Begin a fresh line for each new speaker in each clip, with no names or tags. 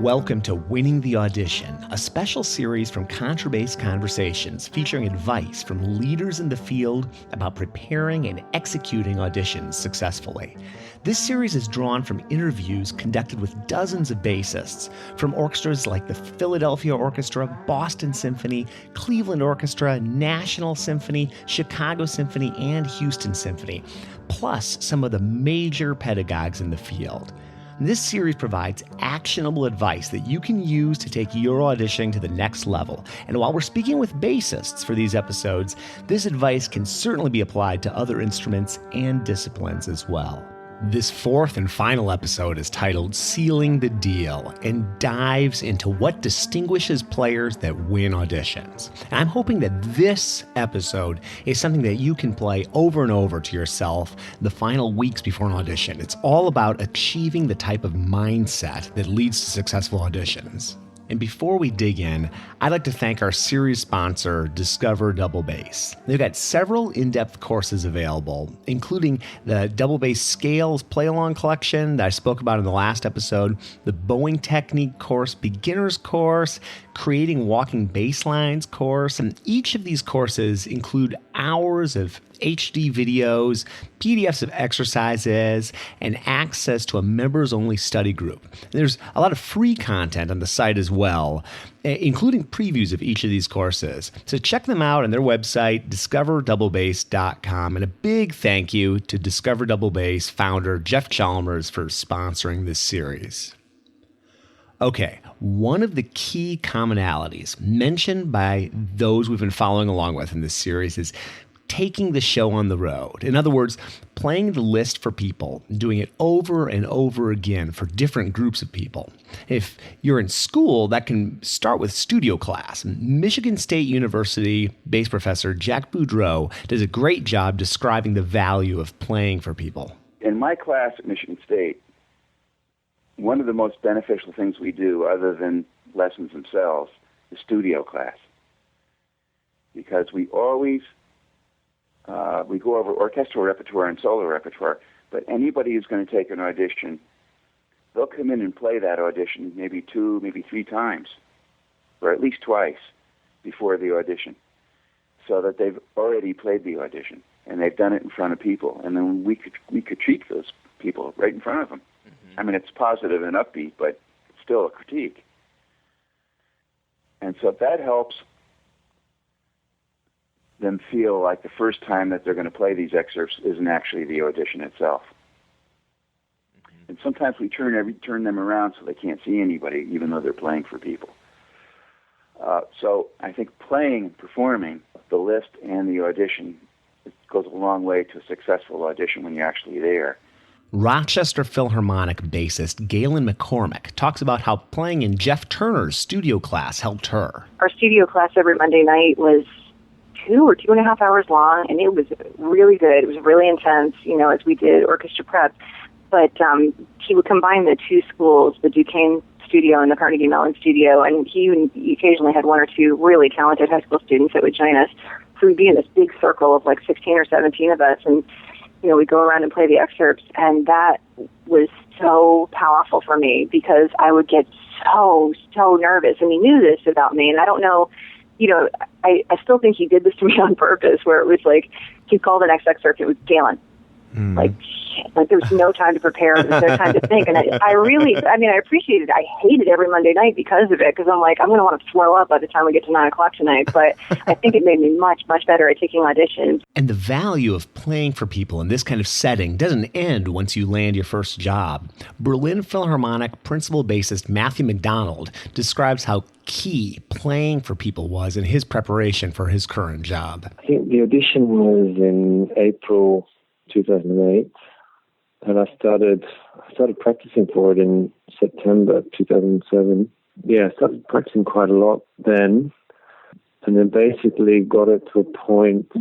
Welcome to Winning the Audition, a special series from Contrabass Conversations featuring advice from leaders in the field about preparing and executing auditions successfully. This series is drawn from interviews conducted with dozens of bassists from orchestras like the Philadelphia Orchestra, Boston Symphony, Cleveland Orchestra, National Symphony, Chicago Symphony, and Houston Symphony, plus some of the major pedagogues in the field. This series provides actionable advice that you can use to take your auditioning to the next level. And while we're speaking with bassists for these episodes, this advice can certainly be applied to other instruments and disciplines as well. This fourth and final episode is titled Sealing the Deal and dives into what distinguishes players that win auditions. And I'm hoping that this episode is something that you can play over and over to yourself the final weeks before an audition. It's all about achieving the type of mindset that leads to successful auditions. And before we dig in, I'd like to thank our series sponsor, Discover Double Bass. They've got several in-depth courses available, including the Double Bass Scales Play-Along Collection that I spoke about in the last episode, the bowing technique course, beginner's course, creating walking bass lines course, and each of these courses include hours of HD videos, PDFs of exercises, and access to a members-only study group. And there's a lot of free content on the site as well, including previews of each of these courses. So check them out on their website, discoverdoublebass.com. And a big thank you to Discover Double Bass founder Jeff Chalmers for sponsoring this series. Okay, one of the key commonalities mentioned by those we've been following along with in this series is taking the show on the road. In other words, playing the list for people, doing it over and over again for different groups of people. If you're in school, that can start with studio class. Michigan State University bass professor Jack Boudreau does a great job describing the value of playing for people.
In my class at Michigan State, one of the most beneficial things we do, other than lessons themselves, is studio class. Because we always we go over orchestral repertoire and solo repertoire, but anybody who's going to take an audition, they'll come in and play that audition maybe 2, maybe 3 times, or at least twice before the audition, so that they've already played the audition, and they've done it in front of people, and then we critique those people right in front of them. I mean, it's positive and upbeat, but it's still a critique. And so that helps them feel like the first time that they're going to play these excerpts isn't actually the audition itself. And sometimes we turn them around so they can't see anybody, even though they're playing for people. So I think playing and performing the list and the audition goes a long way to a successful audition when you're actually there.
Rochester Philharmonic bassist Galen McCormick talks about how playing in Jeff Turner's studio class helped her.
Our studio class every Monday night was 2 or 2.5 hours long, and it was really good. It was really intense, as we did orchestra prep. But he would combine the 2 schools, the Duquesne studio and the Carnegie Mellon studio, and he occasionally had 1 or 2 really talented high school students that would join us. So we'd be in this big circle of like 16 or 17 of us, and we'd go around and play the excerpts, and that was so powerful for me because I would get so nervous, and he knew this about me, and I don't know, I still think he did this to me on purpose, where it was like, he'd call the next excerpt, it was Galen. Like, shit, like there was no time to prepare, there was no time to think, and I appreciated it. I hated every Monday night because of it, because I'm like, I'm going to want to throw up by the time we get to 9 o'clock tonight, but I think it made me much, much better at taking auditions.
And the value of playing for people in this kind of setting doesn't end once you land your first job. Berlin Philharmonic principal bassist Matthew McDonald describes how key playing for people was in his preparation for his current job.
I think the audition was in April 2008, and I started practicing for it in September 2007. Yeah, I started practicing quite a lot then, and then basically got it to a point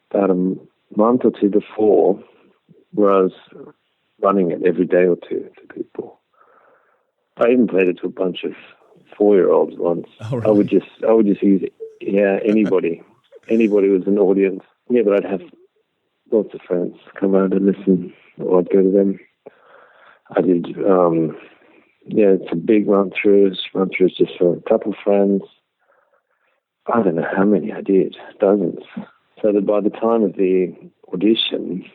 about a month or 2 before where I was running it every day or 2 to people. I even played it to a bunch of 4-year-olds once. Oh, really? I would just use it. Yeah, anybody was an audience. Yeah, but I'd have lots of friends come out and listen, or I'd go to them. I did Yeah, it's a big run-throughs just for a couple of friends. I don't know how many I did, dozens. So that by the time of the audition,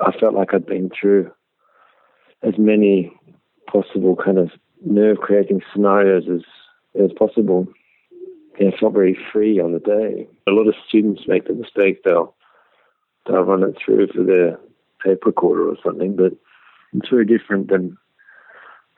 I felt like I'd been through as many possible kind of nerve-creating scenarios as possible. Yeah, I felt very free on the day. A lot of students make the mistake, they'll run it through for their tape recorder or something, but it's very different than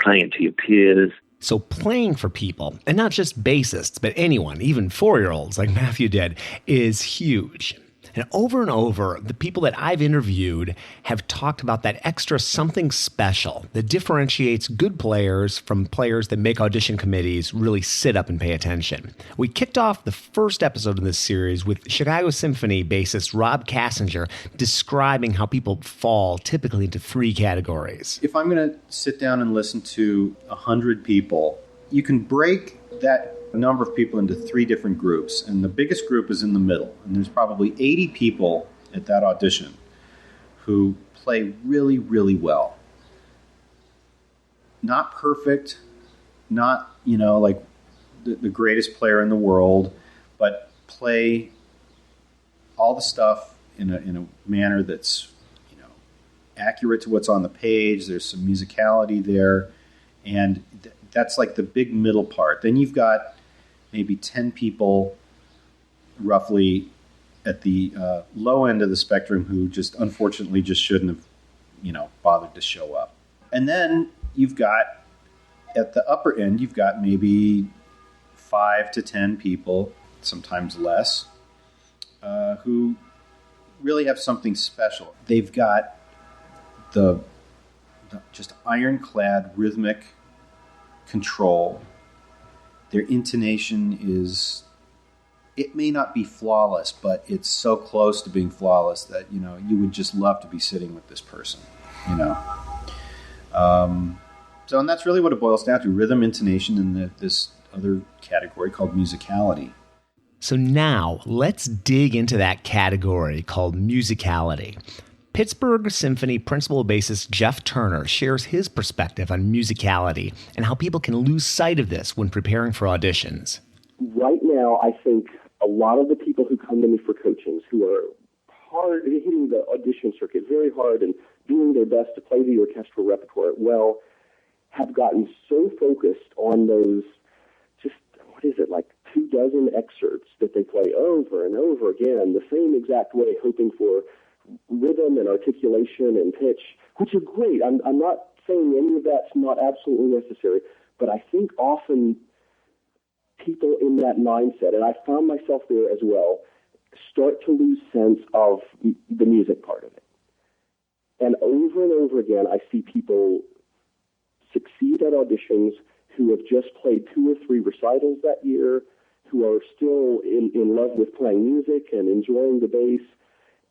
playing it to your peers.
So playing for people, and not just bassists, but anyone, even 4-year-olds like Matthew did, is huge. And over, the people that I've interviewed have talked about that extra something special that differentiates good players from players that make audition committees really sit up and pay attention. We kicked off the first episode of this series with Chicago Symphony bassist Rob Kassinger describing how people fall typically into 3 categories.
If I'm going to sit down and listen to 100 people, you can break that number of people into 3 different groups, and the biggest group is in the middle, and there's probably 80 people at that audition who play really, really well. Not perfect, not, like the greatest player in the world, but play all the stuff in a manner that's, accurate to what's on the page. There's some musicality there, and that's like the big middle part. Then you've got maybe 10 people roughly at the low end of the spectrum who just unfortunately just shouldn't have, bothered to show up. And then you've got, at the upper end, you've got maybe 5 to 10 people, sometimes less, who really have something special. They've got the just ironclad rhythmic control. Their intonation is, it may not be flawless, but it's so close to being flawless that, you would just love to be sitting with this person, So, and that's really what it boils down to, rhythm, intonation, and this other category called musicality.
So now let's dig into that category called musicality. Pittsburgh Symphony principal bassist Jeff Turner shares his perspective on musicality and how people can lose sight of this when preparing for auditions.
Right now, I think a lot of the people who come to me for coachings who are hard hitting the audition circuit very hard and doing their best to play the orchestral repertoire well have gotten so focused on those just, 24 excerpts that they play over and over again the same exact way, hoping for rhythm and articulation and pitch, which are great. I'm not saying any of that's not absolutely necessary, but I think often people in that mindset, and I found myself there as well, start to lose sense of the music part of it. And over again, I see people succeed at auditions who have just played 2 or 3 recitals that year, who are still in love with playing music and enjoying the bass.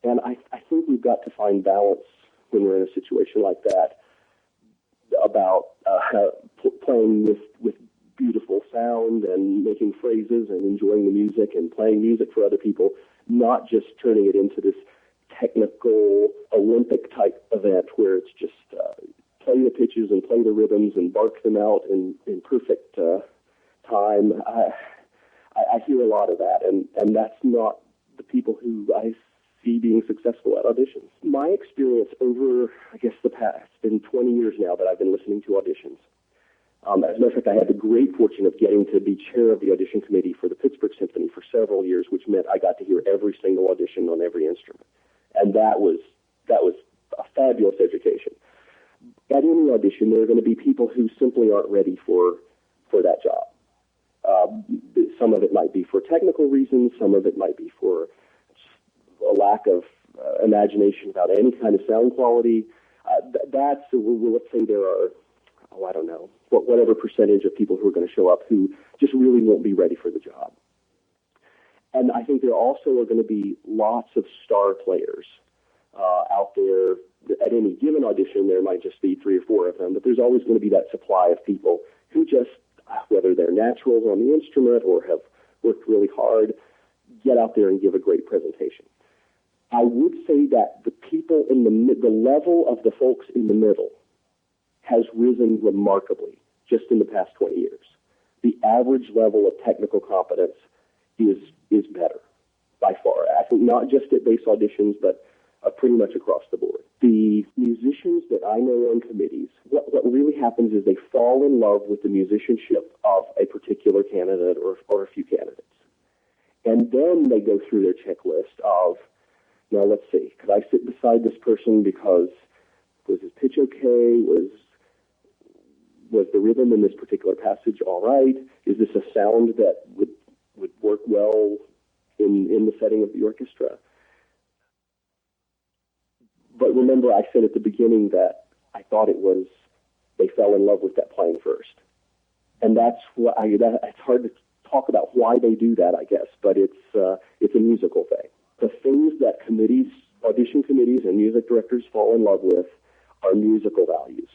And I think we've got to find balance when we're in a situation like that about playing with beautiful sound and making phrases and enjoying the music and playing music for other people, not just turning it into this technical Olympic-type event where it's just play the pitches and play the rhythms and bark them out in perfect time. I hear a lot of that, and that's not the people who I see being successful at auditions. My experience over, the past, it's been 20 years now that I've been listening to auditions. As a matter of fact, I had the great fortune of getting to be chair of the audition committee for the Pittsburgh Symphony for several years, which meant I got to hear every single audition on every instrument. And that was a fabulous education. At any audition, there are going to be people who simply aren't ready for that job. Some of it might be for technical reasons. Some of it might be for a lack of imagination about any kind of sound quality. Let's say there are, whatever percentage of people who are going to show up who just really won't be ready for the job. And I think there also are going to be lots of star players out there. At any given audition, there might just be 3 or 4 of them, but there's always going to be that supply of people who just, whether they're naturals on the instrument or have worked really hard, get out there and give a great presentation. I would say that the people in the level of the folks in the middle has risen remarkably just in the past 20 years. The average level of technical competence is better by far. I think not just at base auditions, but pretty much across the board. The musicians that I know on committees, what really happens is they fall in love with the musicianship of a particular candidate or a few candidates. And then they go through their checklist of, now let's see, could I sit beside this person because was his pitch okay? Was the rhythm in this particular passage all right? Is this a sound that would work well in the setting of the orchestra? But remember, I said at the beginning that I thought they fell in love with that playing first. And that's what it's hard to talk about why they do that, I guess, but it's a musical thing. The things that audition committees and music directors fall in love with are musical values,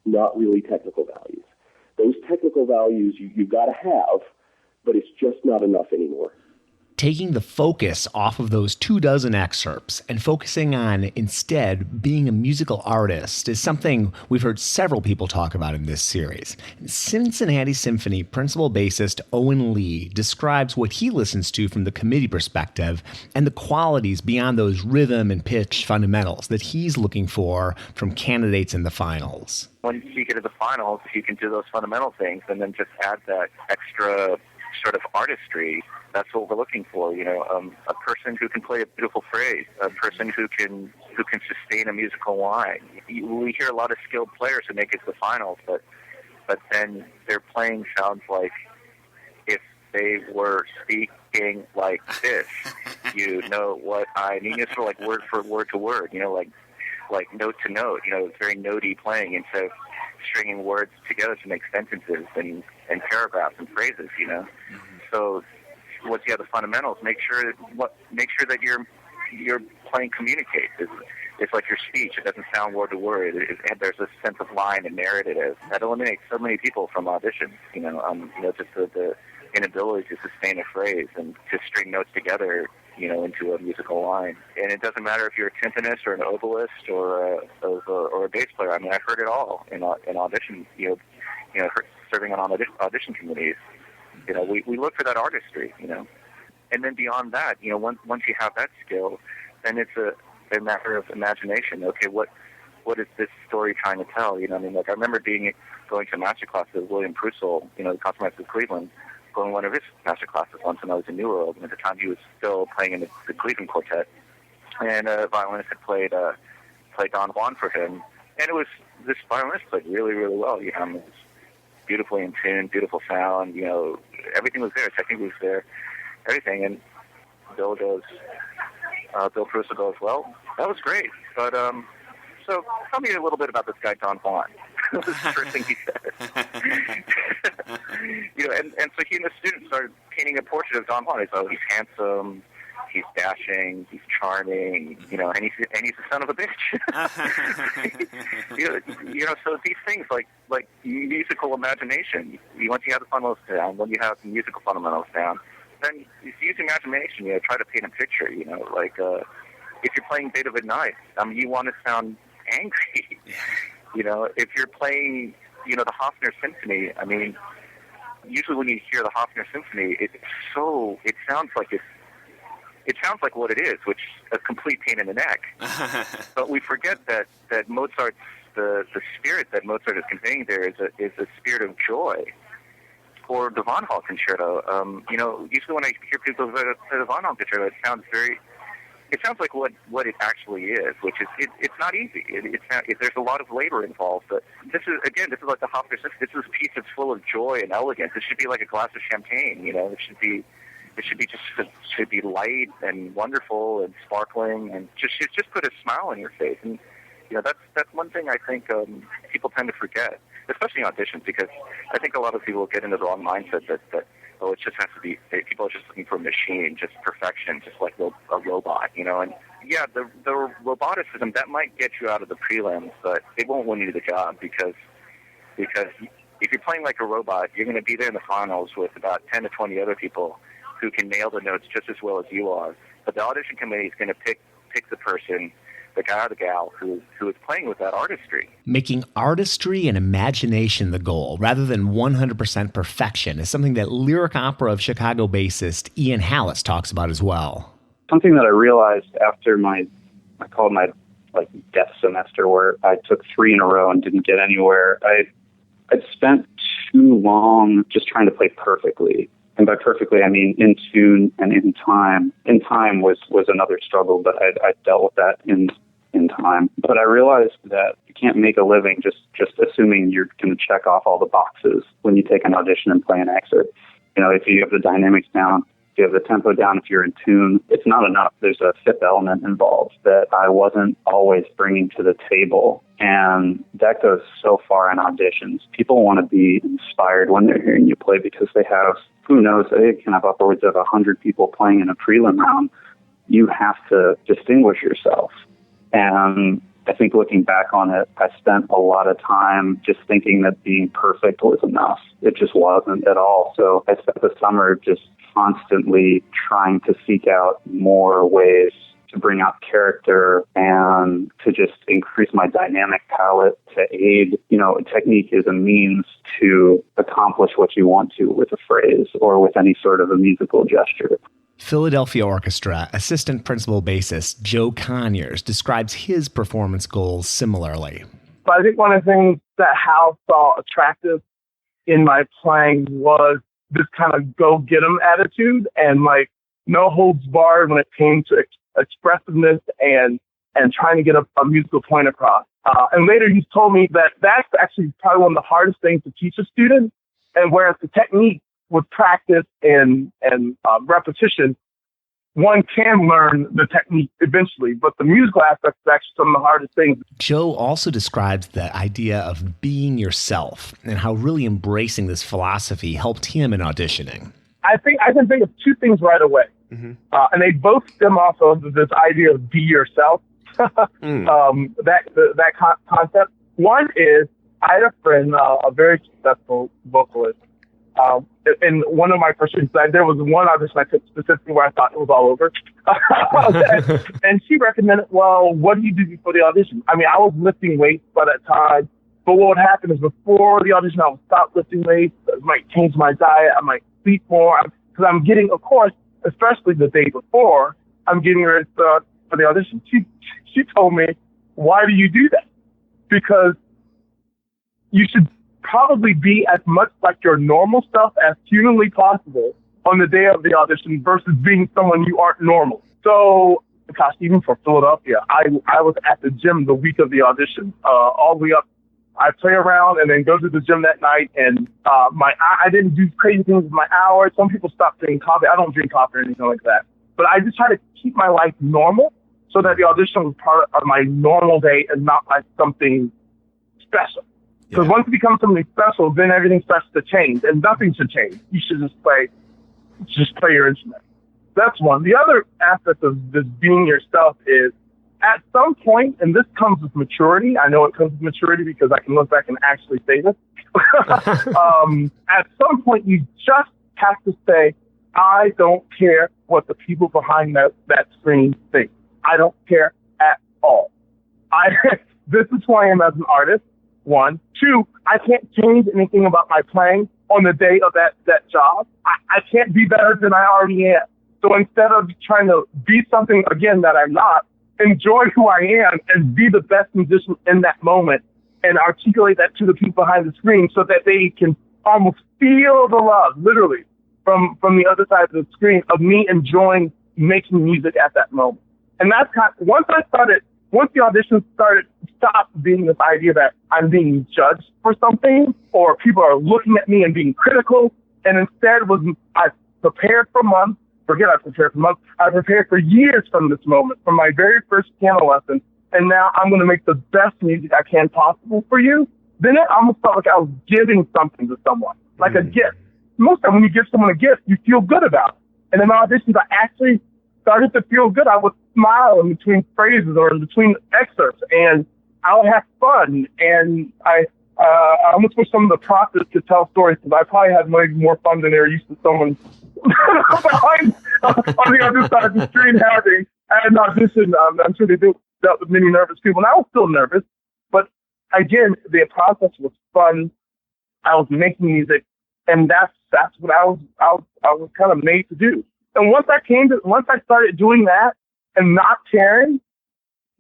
not really technical values. Those technical values you've got to have, but it's just not enough anymore.
Taking the focus off of those 24 excerpts and focusing on instead being a musical artist is something we've heard several people talk about in this series. Cincinnati Symphony principal bassist Owen Lee describes what he listens to from the committee perspective and the qualities beyond those rhythm and pitch fundamentals that he's looking for from candidates in the finals.
When you get to the finals, you can do those fundamental things and then just add that extra sort of artistry. That's what we're looking for, a person who can play a beautiful phrase, a person who can sustain a musical line. We hear a lot of skilled players who make it to the finals, but then their playing sounds like if they were speaking like this. You know what I mean? It's sort of like word for word to word, like note to note. It's very notey playing instead of stringing words together to make sentences and paragraphs and phrases. So once you have the fundamentals, make sure that your playing communicates. It's like your speech. It doesn't sound word to word. There's a sense of line and narrative that eliminates so many people from auditions. Just the inability to sustain a phrase and to string notes together, into a musical line. And it doesn't matter if you're a timpanist or an oboist or a bass player. I mean, I've heard it all in audition. Serving on audition committees. We look for that artistry. And then beyond that, once you have that skill, then it's a matter of imagination. Okay, what is this story trying to tell? I remember going to master classes with William Prussell, the Concertmaster of Cleveland, going to one of his master classes once when I was in New World, and at the time he was still playing in the Cleveland Quartet, and a violinist had played Don Juan for him, and this violinist played really, really well. It was beautifully in tune, beautiful sound. Everything was there. Technique was there, everything. And Bill Prussell goes, well, that was great, but so tell me a little bit about this guy Don Juan. That was the first thing he said. And so he and the students started painting a portrait of Don Juan. He's handsome, he's dashing, he's charming, and he's the son of a bitch. So these things like musical imagination. Once you have the fundamentals down, when you have the musical fundamentals down, then you use imagination. Try to paint a picture. If you're playing Beethoven Ninth, you want to sound angry. If you're playing, the Hofner Symphony, usually when you hear the Hofner Symphony, it sounds like what it is, which is a complete pain in the neck. But we forget that Mozart's the spirit that Mozart is conveying there is a spirit of joy. Or the Von Hall Concerto. Usually when I hear people play the Von Hall Concerto, it sounds like what it actually is, which is it's not easy. There's a lot of labor involved. But this is like the Hofner Symphony. This is a piece that's full of joy and elegance. It should be like a glass of champagne. It should be light and wonderful and sparkling and just put a smile on your face. And that's one thing I think people tend to forget, especially in auditions, because I think a lot of people get into the wrong mindset that it just has to be, people are just looking for a machine, just perfection, just like a robot, And yeah, the roboticism, that might get you out of the prelims, but it won't win you the job because if you're playing like a robot, you're going to be there in the finals with about 10 to 20 other people who can nail the notes just as well as you are. But the audition committee is going to pick the person the guy or the gal who is playing with that artistry.
Making artistry and imagination the goal, rather than 100% perfection, is something that Lyric Opera of Chicago bassist Ian Hallis talks about as well.
Something that I realized after I called my death semester, where I took 3 in a row and didn't get anywhere. I'd spent too long just trying to play perfectly. And by perfectly, I mean in tune and in time. In time was another struggle, but I dealt with that in time. But I realized that you can't make a living just assuming you're going to check off all the boxes when you take an audition and play an excerpt. If you have the dynamics down, if you have the tempo down, if you're in tune, it's not enough. There's a fifth element involved that I wasn't always bringing to the table. And that goes so far in auditions. People want to be inspired when they're hearing you play because they have, who knows, they can have upwards of 100 people playing in a prelim round. You have to distinguish yourself. And I think looking back on it, I spent a lot of time just thinking that being perfect was enough. It just wasn't at all. So I spent the summer just constantly trying to seek out more ways to bring out character and to just increase my dynamic palette to aid. Technique is a means to accomplish what you want to with a phrase or with any sort of a musical gesture.
Philadelphia Orchestra assistant principal bassist Joe Conyers describes his performance goals similarly.
But I think one of the things that Hal saw attractive in my playing was this kind of go-get-'em attitude and no holds barred when it came to expressiveness and trying to get a musical point across. And later he's told me that that's actually probably one of the hardest things to teach a student. And whereas the technique with practice and repetition, one can learn the technique eventually, but the musical aspect is actually some of the hardest things.
Joe also describes the idea of being yourself and how really embracing this philosophy helped him in auditioning.
I think I can think of 2 things right away, and they both stem off of this idea of be yourself. That concept. One is I had a friend, a very successful vocalist. In one of my first auditions, there was one audition I took specifically where I thought it was all over. And she recommended, well, what do you do before the audition? I mean, I was lifting weights by that time, but what would happen is before the audition, I would stop lifting weights. I might change my diet. I might sleep more. Because I'm getting, of course, especially the day before, I'm getting ready for the audition. She told me, why do you do that? Because you should probably be as much like your normal self as humanly possible on the day of the audition versus being someone you aren't normal. So, gosh, even for Philadelphia, I was at the gym the week of the audition, all the way up. I play around and then go to the gym that night, and I didn't do crazy things with my hours. Some people stop drinking coffee. I don't drink coffee or anything like that. But I just try to keep my life normal so that the audition was part of my normal day and not like something special. Because once it becomes something special, then everything starts to change, and nothing should change. You should just play your instrument. That's one. The other aspect of this being yourself is at some point, and this comes with maturity. I know it comes with maturity because I can look back and actually say this. At some point, you just have to say, I don't care what the people behind that screen think. I don't care at all. This is who I am as an artist. 1. 2, I can't change anything about my playing on the day of that job. I can't be better than I already am. So instead of trying to be something, again, that I'm not, enjoy who I am and be the best musician in that moment and articulate that to the people behind the screen so that they can almost feel the love, literally, from the other side of the screen of me enjoying making music at that moment. And that's once the audition stopped being this idea that I'm being judged for something or people are looking at me and being critical, and instead I prepared for months. I prepared for years from this moment, from my very first piano lesson, and now I'm going to make the best music I can possible for you. Then it almost felt like I was giving something to someone, like a gift. Most of the time when you give someone a gift, you feel good about it. And in auditions, I actually started to feel good. I would smile in between phrases or in between excerpts, and I would have fun. And I almost wish some of the process could tell stories, because I probably had maybe more fun than they were used to someone behind on the other side of the screen having at an audition. I'm sure they do. dealt with many nervous people, and I was still nervous. But again, the process was fun. I was making music, and that's what I was kind of made to do. And once I started doing that and not caring,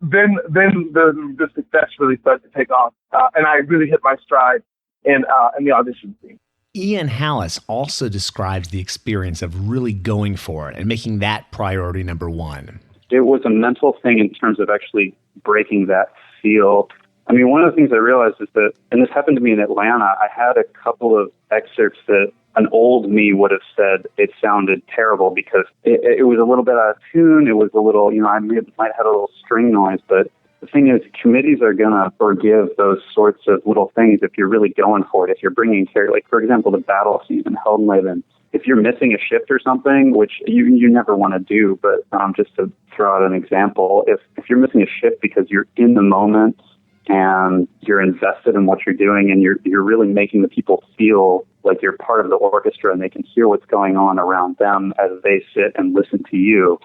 then the success really started to take off, and I really hit my stride in the audition scene.
Ian Hallis also describes the experience of really going for it and making that priority number one.
It was a mental thing in terms of actually breaking that seal. I mean, one of the things I realized is that, and this happened to me in Atlanta, I had a couple of excerpts that an old me would have said it sounded terrible because it was a little bit out of tune. It was a little, I might have a little string noise, but the thing is, committees are going to forgive those sorts of little things if you're really going for it. If you're bringing care, like, for example, the battle scene in Heldenleben, if you're missing a shift or something, which you never want to do, but just to throw out an example, if you're missing a shift because you're in the moment and you're invested in what you're doing and you're really making the people feel like you're part of the orchestra and they can hear what's going on around them as they sit and listen to you,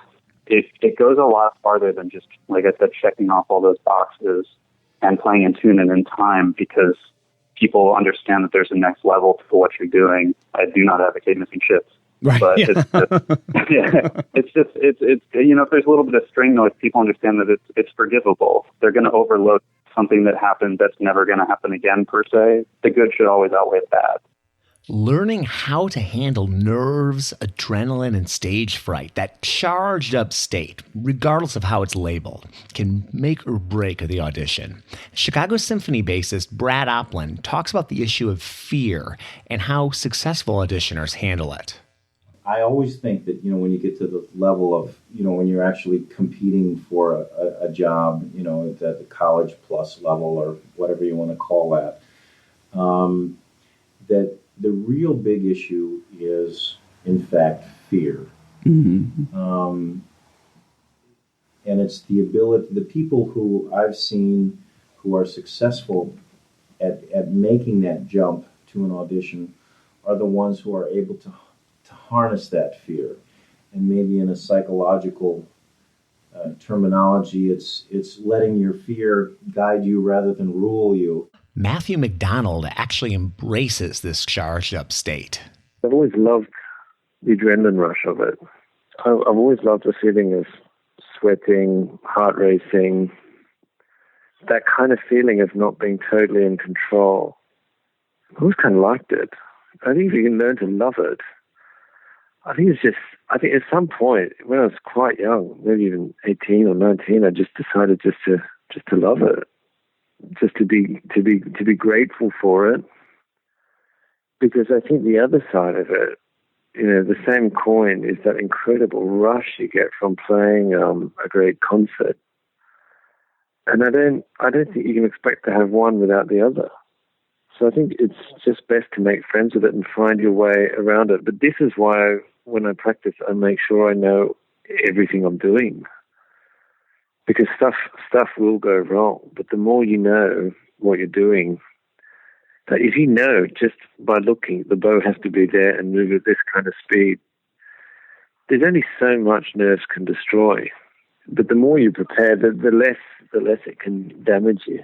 it goes a lot farther than just, like I said, checking off all those boxes and playing in tune and in time, because people understand that there's a next level to what you're doing. I do not advocate missing shifts.
Right.
But it's just, if there's a little bit of string noise, people understand that it's forgivable. They're going to overlook something that happened that's never going to happen again, per se. The good should always outweigh the bad.
Learning how to handle nerves, adrenaline, and stage fright, that charged up state, regardless of how it's labeled, can make or break the audition. Chicago Symphony bassist Brad Oplin talks about the issue of fear and how successful auditioners handle it.
I always think that, when you get to the level of, when you're actually competing for a job, at the college plus level or whatever you want to call that, that the real big issue is, in fact, fear. Mm-hmm. And it's the ability, the people who I've seen who are successful at making that jump to an audition are the ones who are able to harness that fear. And maybe in a psychological terminology, it's letting your fear guide you rather than rule you.
Matthew McDonald actually embraces this charged up state.
I've always loved the adrenaline rush of it. I've always loved the feeling of sweating, heart racing, that kind of feeling of not being totally in control. I always kind of liked it. I think if you can learn to love it, I think at some point when I was quite young, maybe even 18 or 19, I just decided just to love it. Just to be grateful for it, because I think the other side of it, the same coin, is that incredible rush you get from playing a great concert. And I don't think you can expect to have one without the other. So I think it's just best to make friends with it and find your way around it. But this is why when I practice, I make sure I know everything I'm doing. Because stuff will go wrong, but the more you know what you're doing, that if you know just by looking, the bow has to be there and move at this kind of speed, there's only so much nerves can destroy. But the more you prepare, the less it can damage you.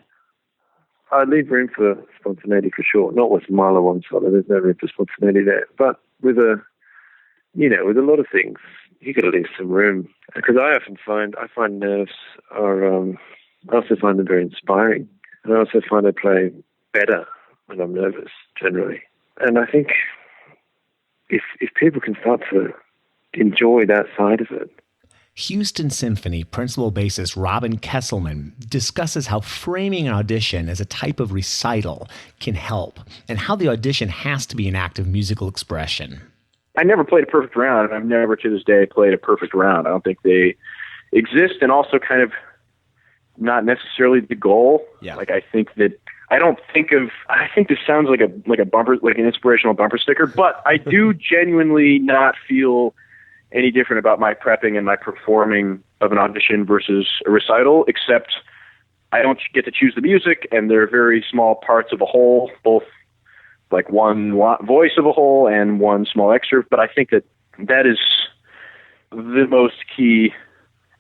I leave room for spontaneity for sure. Not with Marla one solo, there's no room for spontaneity there. But with a lot of things, you got to leave some room, because I find nerves are. I also find them very inspiring, and I also find I play better when I'm nervous generally. And I think if people can start to enjoy that side of it.
Houston Symphony principal bassist Robin Kesselman discusses how framing an audition as a type of recital can help, and how the audition has to be an act of musical expression.
I never played a perfect round, and I've never to this day played a perfect round. I don't think they exist, and also kind of not necessarily the goal.
Yeah.
Like, I think this sounds like a bumper, like an inspirational bumper sticker, but I do genuinely not feel any different about my prepping and my performing of an audition versus a recital, except I don't get to choose the music, and they're very small parts of a whole, both like one voice of a whole and one small excerpt. But I think that is the most key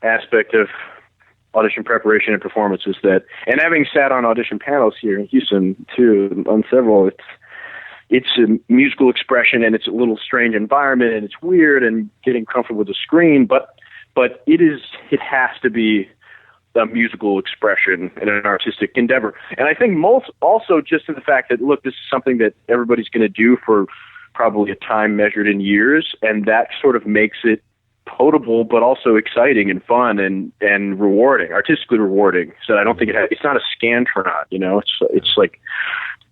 aspect of audition preparation and performance is that, and having sat on audition panels here in Houston too, on several, it's a musical expression and it's a little strange environment and it's weird and getting comfortable with the screen, but it has to be a musical expression and an artistic endeavor. And I think most also just in the fact that, look, this is something that everybody's going to do for probably a time measured in years, and that sort of makes it potable, but also exciting and fun and rewarding, artistically rewarding. So I don't think it's not a Scantron, you know. It's like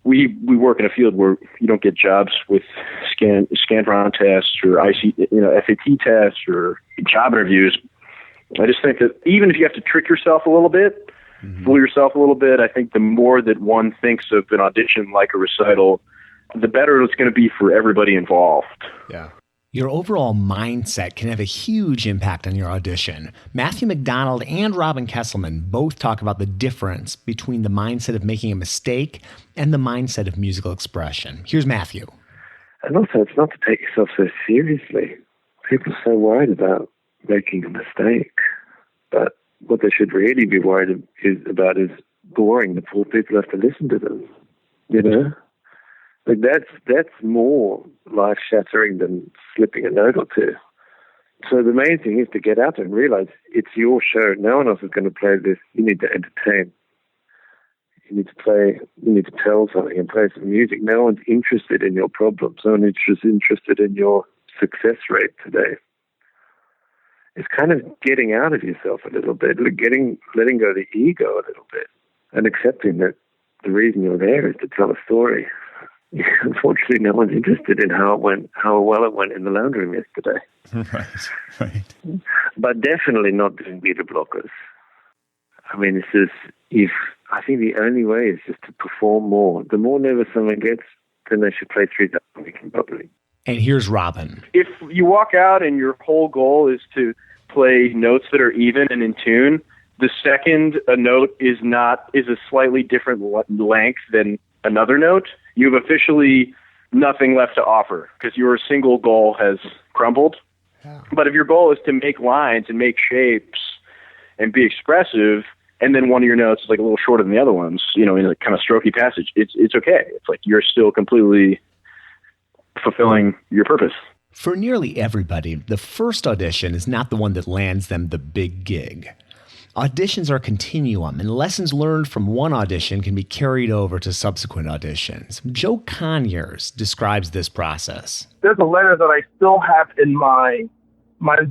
we work in a field where you don't get jobs with Scantron tests or SAT tests or job interviews. I just think that even if you have to trick yourself a little bit, fool yourself a little bit, I think the more that one thinks of an audition like a recital, the better it's going to be for everybody involved.
Yeah. Your overall mindset can have a huge impact on your audition. Matthew McDonald and Robin Kesselman both talk about the difference between the mindset of making a mistake and the mindset of musical expression. Here's Matthew.
And also, it's not to take yourself so seriously. People are so worried about making a mistake. But what they should really be worried about is boring the poor people who have to listen to them. You know? Like that's more life-shattering than slipping a note or two. So the main thing is to get out there and realize it's your show. No one else is going to play this. You need to entertain. You need to play. You need to tell something and play some music. No one's interested in your problems. No one is just interested in your success rate today. It's kind of getting out of yourself a little bit, letting go of the ego a little bit, and accepting that the reason you're there is to tell a story. Unfortunately, no one's interested in how well it went in the lounge room yesterday.
Right.
But definitely not doing beta blockers. I mean, I think the only way is just to perform more. The more nervous someone gets, then they should play 3,000 in public.
And here's Robin.
If you walk out and your whole goal is to play notes that are even and in tune, the second a note is a slightly different length than another note, you have officially nothing left to offer because your single goal has crumbled. Yeah. But if your goal is to make lines and make shapes and be expressive, and then one of your notes is like a little shorter than the other ones, in a kind of strokey passage, it's okay. It's like you're still completely fulfilling your purpose.
For nearly everybody, the first audition is not the one that lands them the big gig. Auditions are a continuum, and lessons learned from one audition can be carried over to subsequent auditions. Joe Conyers describes this process.
There's a letter that I still have in my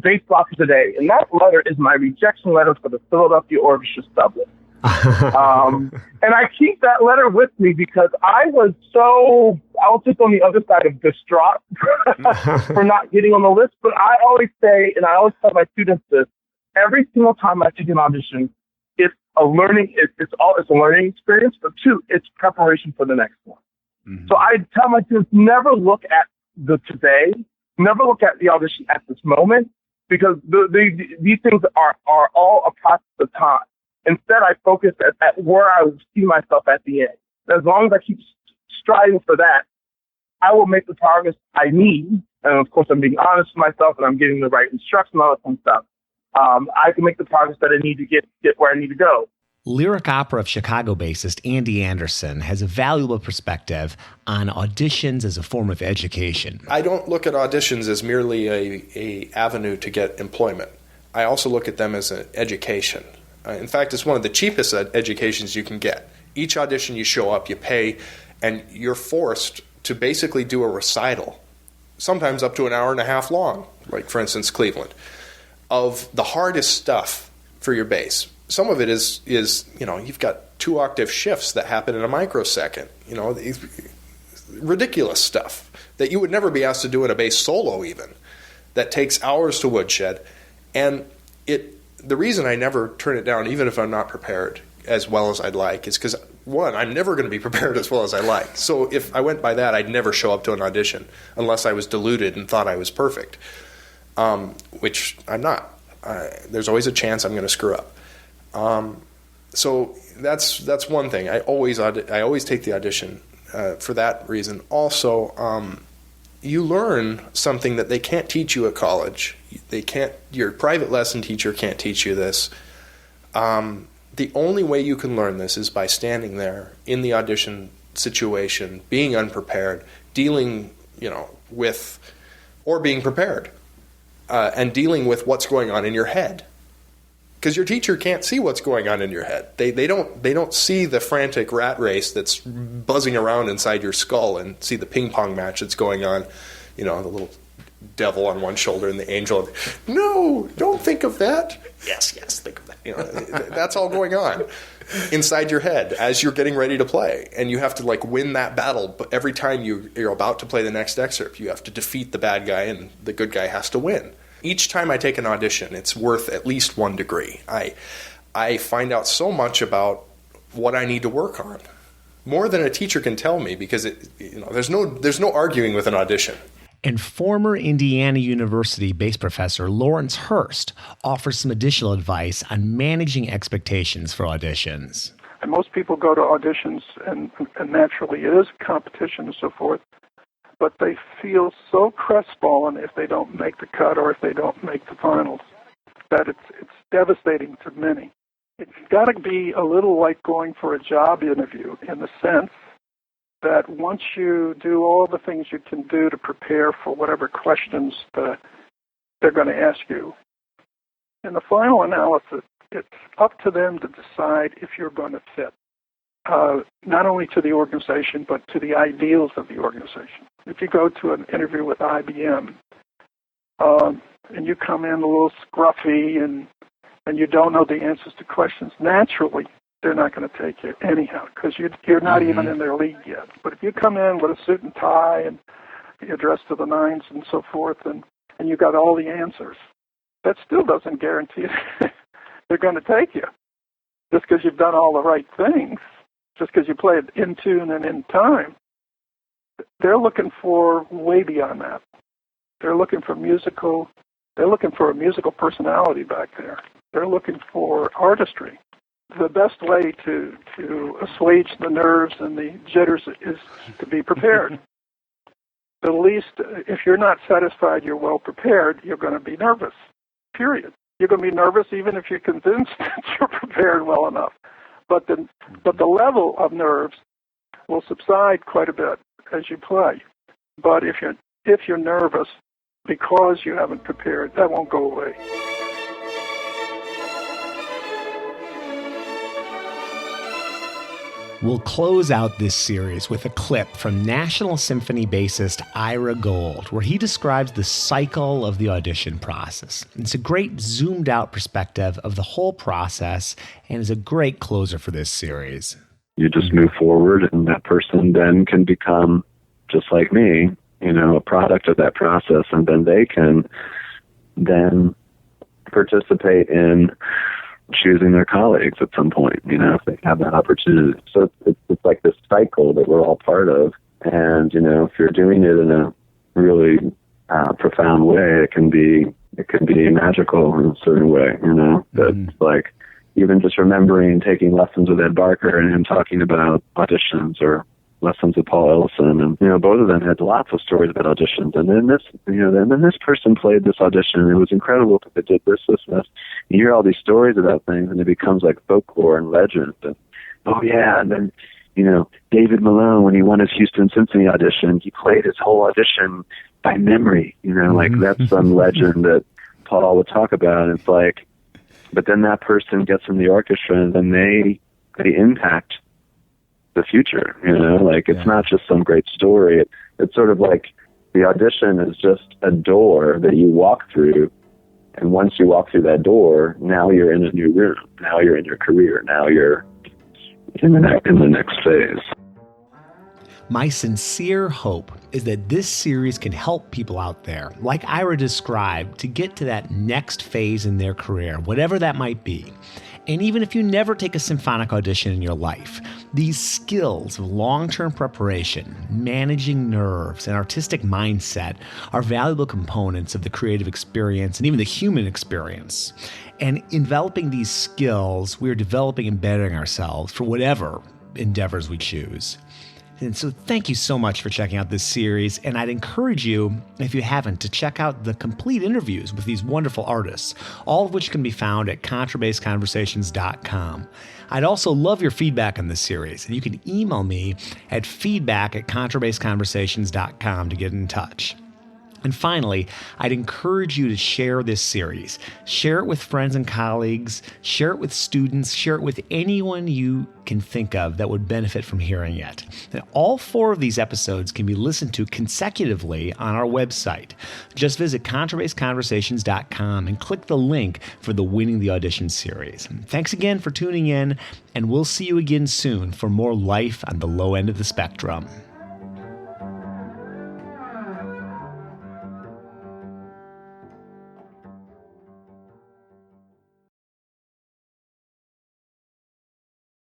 bass blocker today, and that letter is my rejection letter for the Philadelphia Orchestra Dublin. And I keep that letter with me because I was just on the other side of distraught for not getting on the list. But I always say, and I always tell my students this, every single time I take an audition, it's a learning experience, but two, it's preparation for the next one. Mm-hmm. So I tell my students, never look at the today, never look at the audition at this moment, because these things are all a process of time. Instead, I focus at where I will see myself at the end. As long as I keep striving for that, I will make the progress I need. And of course, I'm being honest with myself and I'm getting the right instruction, all that kind of stuff. I can make the progress that I need to get where I need to go.
Lyric opera of Chicago bassist Andy Anderson has a valuable perspective on auditions as a form of education.
I don't look at auditions as merely a avenue to get employment. I also look at them as an education. In fact, it's one of the cheapest educations you can get. Each audition you show up, you pay, and you're forced to basically do a recital, sometimes up to an hour and a half long, like, for instance, Cleveland, of the hardest stuff for your bass. Some of it is you've got 2-octave shifts that happen in a microsecond, ridiculous stuff that you would never be asked to do in a bass solo even, that takes hours to woodshed. And the reason I never turn it down, even if I'm not prepared as well as I'd like, is because, one, I'm never going to be prepared as well as I like. So if I went by that, I'd never show up to an audition unless I was deluded and thought I was perfect, which I'm not. There's always a chance I'm going to screw up. So that's one thing. I always take the audition for that reason. Also, you learn something that they can't teach you at college. Your private lesson teacher can't teach you this. The only way you can learn this is by standing there in the audition situation, being unprepared, dealing, with, or being prepared, and dealing with what's going on in your head. Because your teacher can't see what's going on in your head. They don't see the frantic rat race that's buzzing around inside your skull and see the ping pong match that's going on, the little devil on one shoulder and the angel. No, don't think of that. Yes, think of that. That's all going on inside your head as you're getting ready to play, and you have to win that battle. But every time you're about to play the next excerpt, you have to defeat the bad guy, and the good guy has to win. Each time I take an audition, it's worth at least 1 degree. I find out so much about what I need to work on, more than a teacher can tell me, because there's no arguing with an audition.
And former Indiana University bass professor Lawrence Hurst offers some additional advice on managing expectations for auditions.
And most people go to auditions, and naturally it is competition and so forth, but they feel so crestfallen if they don't make the cut or if they don't make the finals that it's devastating to many. It's got to be a little like going for a job interview, in the sense that once you do all the things you can do to prepare for whatever questions they're going to ask you, in the final analysis, it's up to them to decide if you're going to fit, not only to the organization, but to the ideals of the organization. If you go to an interview with IBM, and you come in a little scruffy and you don't know the answers to questions, naturally, they're not going to take you anyhow, because you're not even in their league yet. But if you come in with a suit and tie and you're dressed to the nines and so forth, and you got all the answers, that still doesn't guarantee they're going to take you. Just because you've done all the right things, just because you play it in tune and in time, they're looking for way beyond that. They're looking for a musical personality back there. They're looking for artistry. The best way to assuage the nerves and the jitters is to be prepared. At least if you're not satisfied you're well prepared, you're going to be nervous, period. You're going to be nervous even if you're convinced that you're prepared well enough. But the level of nerves will subside quite a bit as you play. But if you're nervous because you haven't prepared, that won't go away.
We'll close out this series with a clip from National Symphony bassist Ira Gold, where he describes the cycle of the audition process. It's a great zoomed-out perspective of the whole process and is a great closer for this series.
You just move forward, and that person then can become, just like me, a product of that process, and then they can then participate in choosing their colleagues at some point, if they have that opportunity. So it's like this cycle that we're all part of. And, if you're doing it in a really profound way, it can be magical in a certain way, That's like, even just remembering taking lessons with Ed Barker and him talking about auditions, or lessons with Paul Ellison, and both of them had lots of stories about auditions. And then this person played this audition, and it was incredible because they did this. You hear all these stories about things, and it becomes like folklore and legend. And and then David Malone, when he won his Houston Symphony audition, he played his whole audition by memory. Like that's some legend that Paul would talk about. And it's like, but then that person gets in the orchestra, and then they impact the future, it's not just some great story. It's sort of like the audition is just a door that you walk through, and once you walk through that door, now you're in a new room. Now you're in your career. Now you're in the next phase.
My sincere hope is that this series can help people out there, like Ira described, to get to that next phase in their career, whatever that might be. And even if you never take a symphonic audition in your life, these skills of long-term preparation, managing nerves, and artistic mindset are valuable components of the creative experience and even the human experience. And enveloping these skills, we are developing and bettering ourselves for whatever endeavors we choose. And so thank you so much for checking out this series, and I'd encourage you, if you haven't, to check out the complete interviews with these wonderful artists, all of which can be found at contrabassconversations.com. I'd also love your feedback on this series, and you can email me at feedback@contrabassconversations.com to get in touch. And finally, I'd encourage you to share this series. Share it with friends and colleagues, share it with students, share it with anyone you can think of that would benefit from hearing it. And all 4 of these episodes can be listened to consecutively on our website. Just visit contrabassconversations.com and click the link for the Winning the Audition series. Thanks again for tuning in, and we'll see you again soon for more life on the low end of the spectrum.